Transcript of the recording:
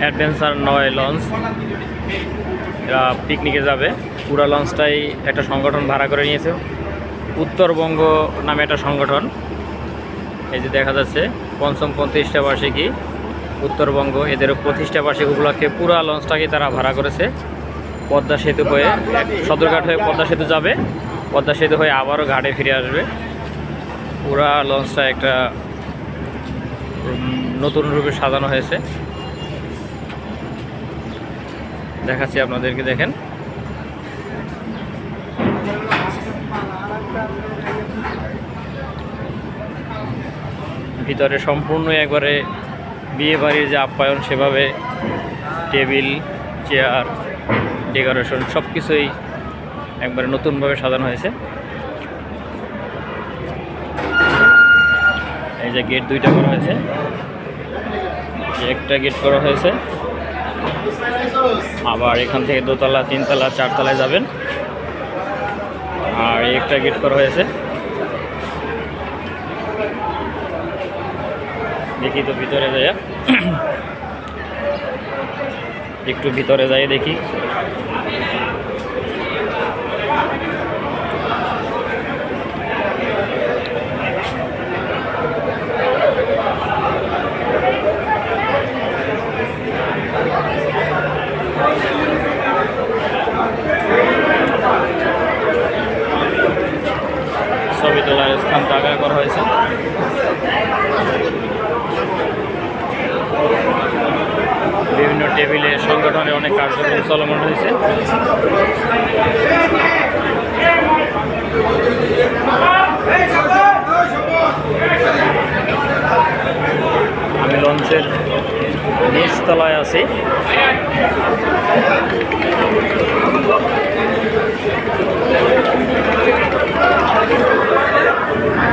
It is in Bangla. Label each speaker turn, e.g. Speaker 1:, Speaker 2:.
Speaker 1: অ্যাডভেঞ্চার 9 লঞ্চ, এরা পিকনিকে যাবে। পুরা লঞ্চটাই একটা সংগঠন ভাড়া করে নিয়েছে, উত্তরবঙ্গ নামে একটা সংগঠন। এই যে দেখা যাচ্ছে পঞ্চম প্রতিষ্ঠা বার্ষিকী উত্তরবঙ্গ, এদের প্রতিষ্ঠা বার্ষিকী উপলক্ষে পুরা লঞ্চটাকে তারা ভাড়া করেছে। পদ্মা সেতু হয়ে সদরঘাট হয়ে পদ্মা সেতু যাবে, পদ্মা সেতু হয়ে আবারও ঘাটে ফিরে আসবে। পুরা লঞ্চটা একটা নতুন রূপে সাজানো হয়েছে, দেখাচ্ছি আপনাদেরকে, দেখেন। ভিতরে সম্পূর্ণ একবারে বিয়ে বাড়ির যে আপ্যায়ন সেভাবে টেবিল, চেয়ার, ডেকোরেশন সব কিছুই একবারে নতুনভাবে সাজানো হয়েছে। এই যে গেট দুইটা করা হয়েছে, একটা গেট করা হয়েছে, আবার এখান থেকে দোতলা, তিনতলা, চারতলায় যাবেন। আর একটা গেট করা হয়েছে, দেখি তো ভিতরে যাই, একটু ভিতরে যাই দেখি। ছবি তোলার স্থান জায়গা করা হয়েছে। বিভিন্ন টেবিলে সংগঠনের অনেক কার্যক্রম চলমান হয়েছে। আমি লঞ্চের নিচতলায় আছি।